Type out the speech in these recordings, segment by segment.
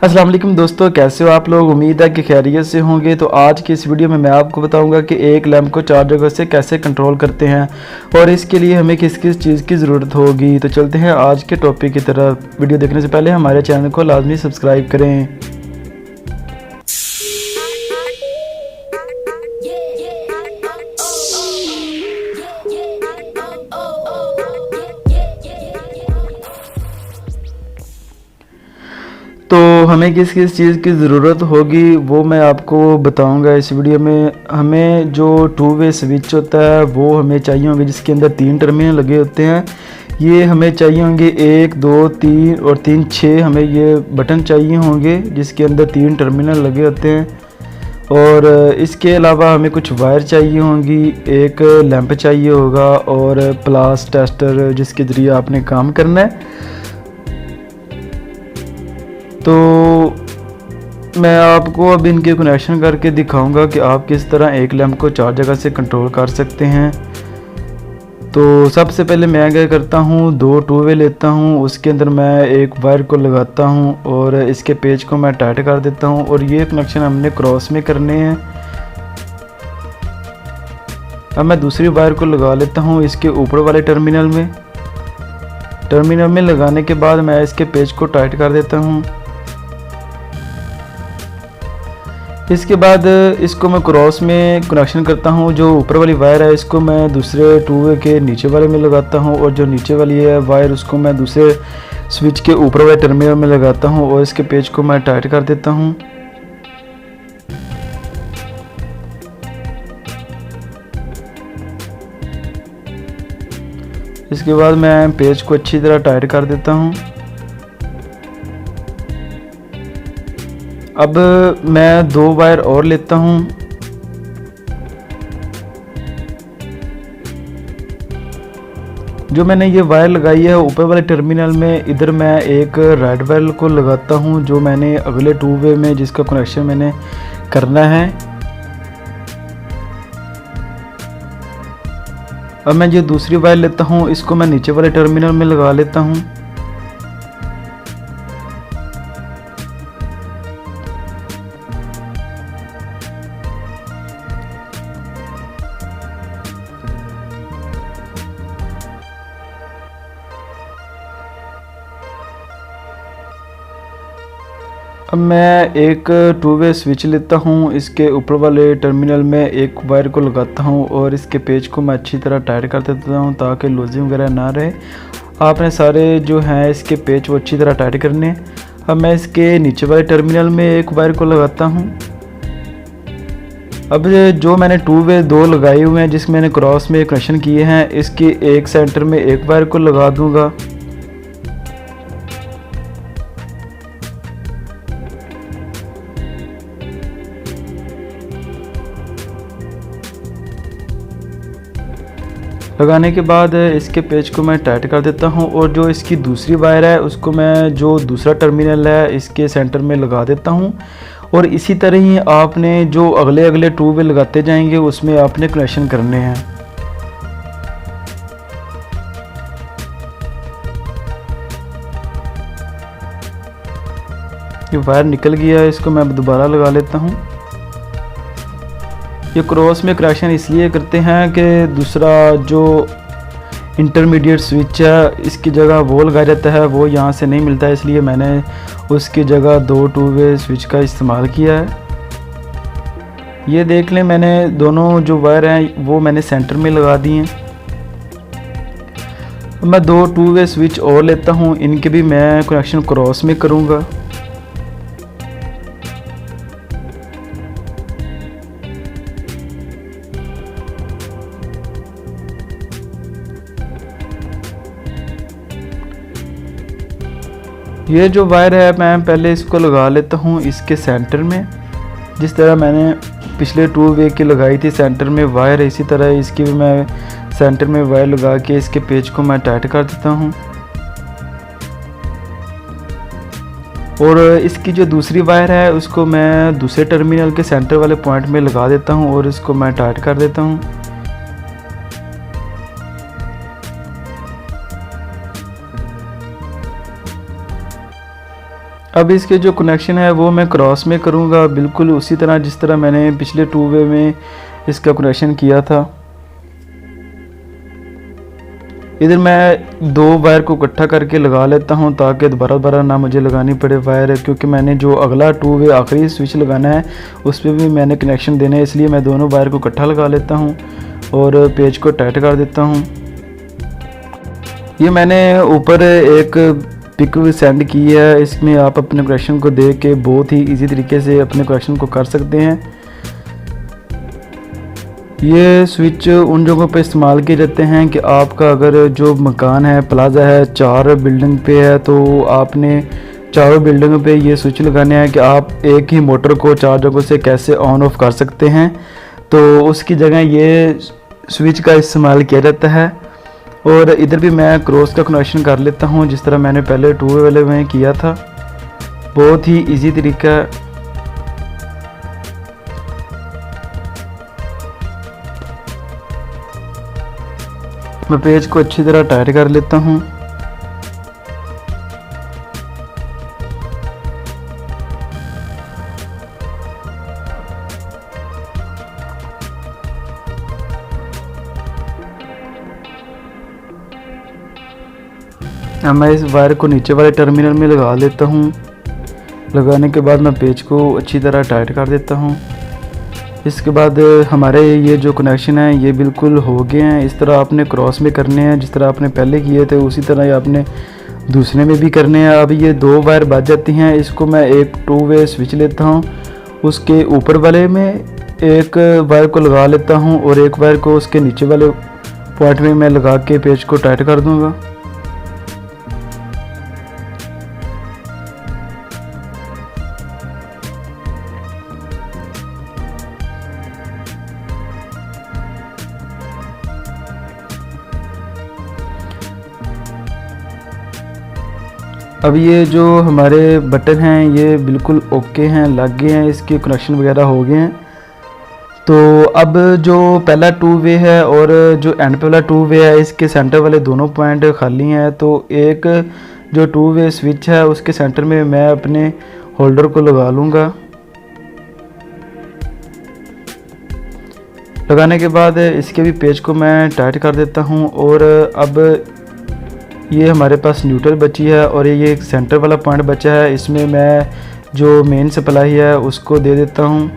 अस्सलाम वालेकुम दोस्तों, कैसे हो आप लोग। उम्मीद है कि खैरियत से होंगे। तो आज की इस वीडियो में मैं आपको बताऊंगा कि एक लैंप को 4 जगह से कैसे कंट्रोल करते हैं और इसके लिए हमें किस किस चीज़ की ज़रूरत होगी। तो चलते हैं आज के टॉपिक की तरफ। वीडियो देखने से पहले हमारे चैनल को लाजमी सब्सक्राइब करें। तो हमें किस किस चीज़ की ज़रूरत होगी वो मैं आपको बताऊंगा इस वीडियो में। हमें जो 2 वे स्विच होता है वो हमें चाहिए होंगे, जिसके अंदर 3 टर्मिनल लगे होते हैं। ये हमें चाहिए होंगे 1, 2, 3 और 3, 6 हमें ये बटन चाहिए होंगे जिसके अंदर 3 टर्मिनल लगे होते हैं। और इसके अलावा हमें कुछ वायर चाहिए होंगी, एक लैंप चाहिए होगा और प्लास टेस्टर जिसके ज़रिए आपने काम करना है। तो मैं आपको अब इनके कनेक्शन करके दिखाऊंगा कि आप किस तरह एक लैंप को 4 जगह से कंट्रोल कर सकते हैं। तो सबसे पहले मैं क्या करता हूँ, 2 2 वे लेता हूँ, उसके अंदर मैं एक वायर को लगाता हूँ और इसके पेज को मैं टाइट कर देता हूँ और ये कनेक्शन हमने क्रॉस में करने हैं। अब मैं दूसरी वायर को लगा लेता हूँ इसके ऊपर वाले टर्मिनल में लगाने के बाद मैं इसके पेज को टाइट कर देता हूँ। इसके बाद इसको मैं क्रॉस में कनेक्शन करता हूँ। जो ऊपर वाली वायर है इसको मैं दूसरे 2 वे के नीचे वाले में लगाता हूँ और जो नीचे वाली है वायर उसको मैं दूसरे स्विच के ऊपर वाले टर्मिनल में लगाता हूँ और इसके पेज को मैं टाइट कर देता हूँ। इसके बाद मैं पेज को अच्छी तरह टाइट कर देता हूँ। अब मैं 2 वायर और लेता हूँ। जो मैंने ये वायर लगाई है ऊपर वाले टर्मिनल में, इधर मैं एक रेड वायर को लगाता हूँ जो मैंने अगले 2 वे में जिसका कनेक्शन मैंने करना है। अब मैं ये दूसरी वायर लेता हूँ, इसको मैं नीचे वाले टर्मिनल में लगा लेता हूँ। अब मैं एक 2 वे स्विच लेता हूँ, इसके ऊपर वाले टर्मिनल में एक वायर को लगाता हूँ और इसके पेज को मैं अच्छी तरह टाइट कर देता हूँ ताकि लूजिंग वगैरह ना रहे। आपने सारे जो हैं इसके पेज वो अच्छी तरह टाइट करने। अब मैं इसके नीचे वाले टर्मिनल में एक वायर को लगाता हूँ। अब जो मैंने 2 वे 2 लगाए हुए हैं जिसमें मैंने क्रॉस में कनेक्शन किए हैं, इसके एक सेंटर में एक वायर को लगा दूँगा। लगाने के बाद इसके पेज को मैं टाइट कर देता हूँ और जो इसकी दूसरी वायर है उसको मैं जो दूसरा टर्मिनल है इसके सेंटर में लगा देता हूँ। और इसी तरह ही आपने जो अगले 2 वे लगाते जाएंगे उसमें आपने कनेक्शन करने हैं। ये वायर निकल गया है, इसको मैं दोबारा लगा लेता हूँ। ये क्रॉस में कनेक्शन इसलिए करते हैं कि दूसरा जो इंटरमीडिएट स्विच है इसकी जगह वो लगाया जाता है, वो यहाँ से नहीं मिलता है, इसलिए मैंने उसकी जगह 2 2 वे स्विच का इस्तेमाल किया है। ये देख लें, मैंने दोनों जो वायर हैं वो मैंने सेंटर में लगा दी हैं। मैं 2 2 वे स्विच और लेता हूँ, इनके भी मैं कनेक्शन क्रॉस में करूँगा। ये जो वायर है मैं पहले इसको लगा लेता हूँ इसके सेंटर में, जिस तरह मैंने पिछले 2 वे की लगाई थी सेंटर में वायर, इसी तरह इसकी भी मैं सेंटर में वायर लगा के इसके पेज को मैं टाइट कर देता हूँ। और इसकी जो दूसरी वायर है उसको मैं दूसरे टर्मिनल के सेंटर वाले पॉइंट में लगा देता हूँ और इसको मैं टाइट कर देता हूँ। अब इसके जो कनेक्शन है वो मैं क्रॉस में करूँगा, बिल्कुल उसी तरह जिस तरह मैंने पिछले 2 वे में इसका कनेक्शन किया था। इधर मैं 2 वायर को इकट्ठा करके लगा लेता हूं ताकि दोबारा ना मुझे लगानी पड़े वायर, क्योंकि मैंने जो अगला 2 वे आखिरी स्विच लगाना है उस पर भी मैंने कनेक्शन देना है, इसलिए मैं दोनों वायर को इकट्ठा लगा लेता हूं और पेज को टाइट कर देता हूं। ये मैंने ऊपर एक पिक सेंड की है, इसमें आप अपने कनेक्शन को देख के बहुत ही इजी तरीके से अपने कनेक्शन को कर सकते हैं। ये स्विच उन जगहों पे इस्तेमाल किए जाते हैं कि आपका अगर जो मकान है, प्लाजा है, 4 बिल्डिंग पे है, तो आपने चारों बिल्डिंगों पे ये स्विच लगाने हैं कि आप एक ही मोटर को 4 जगहों से कैसे ऑन ऑफ कर सकते हैं। तो उसकी जगह ये स्विच का इस्तेमाल किया जाता है। और इधर भी मैं क्रॉस का कनेक्शन कर लेता हूँ जिस तरह मैंने पहले 2 वे वाले में किया था, बहुत ही इजी तरीका है। मैं पेज को अच्छी तरह टाइट कर लेता हूँ। अब मैं इस वायर को नीचे वाले टर्मिनल में लगा लेता हूँ। लगाने के बाद मैं पेज को अच्छी तरह टाइट कर देता हूँ। इसके बाद हमारे ये जो कनेक्शन है ये बिल्कुल हो गए हैं। इस तरह आपने क्रॉस में करने हैं, जिस तरह आपने पहले किए थे उसी तरह ही आपने दूसरे में भी करने हैं। अब ये 2 वायर बच जाती हैं, इसको मैं एक 2 वे स्विच लेता हूँ, उसके ऊपर वाले में एक वायर को लगा लेता हूँ और एक वायर को उसके नीचे वाले पॉइंट में मैं लगा के पेज को टाइट कर दूँगा। अब ये जो हमारे बटन हैं ये बिल्कुल ओके हैं, लग गए हैं, इसके कनेक्शन वगैरह हो गए हैं। तो अब जो पहला 2 वे है और जो एंड पे वाला 2 वे है, इसके सेंटर वाले दोनों पॉइंट खाली हैं। तो एक जो 2 वे स्विच है उसके सेंटर में मैं अपने होल्डर को लगा लूँगा। लगाने के बाद इसके भी पेज को मैं टाइट कर देता हूँ। और अब ये हमारे पास न्यूट्रल बची है और ये एक सेंटर वाला पॉइंट बचा है, इसमें मैं जो मेन सप्लाई है उसको दे देता हूँ।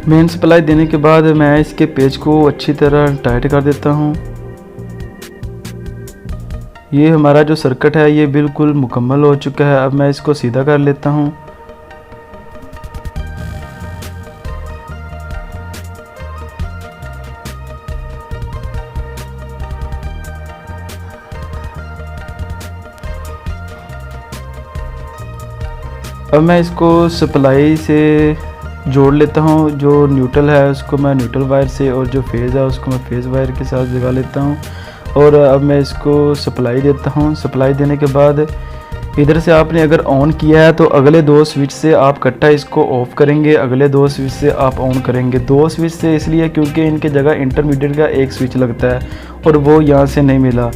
मेन सप्लाई देने के बाद मैं इसके पेज को अच्छी तरह टाइट कर देता हूँ। ये हमारा जो सर्किट है ये बिल्कुल मुकम्मल हो चुका है। अब मैं इसको सीधा कर लेता हूँ। अब मैं इसको सप्लाई से जोड़ लेता हूँ। जो न्यूट्रल है उसको मैं न्यूट्रल वायर से और जो फेज़ है उसको मैं फेज़ वायर के साथ लगा लेता हूँ। और अब मैं इसको सप्लाई देता हूँ। सप्लाई देने के बाद इधर से आपने अगर ऑन किया है तो अगले 2 स्विच से आप इकट्ठा इसको ऑफ़ करेंगे, अगले 2 स्विच से आप ऑन करेंगे। 2 स्विच से इसलिए क्योंकि इनके जगह इंटरमीडिएट का एक स्विच लगता है और वो यहाँ से नहीं मिला।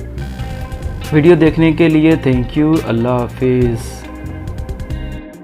वीडियो देखने के लिए थैंक यू। अल्लाह हाफिज़।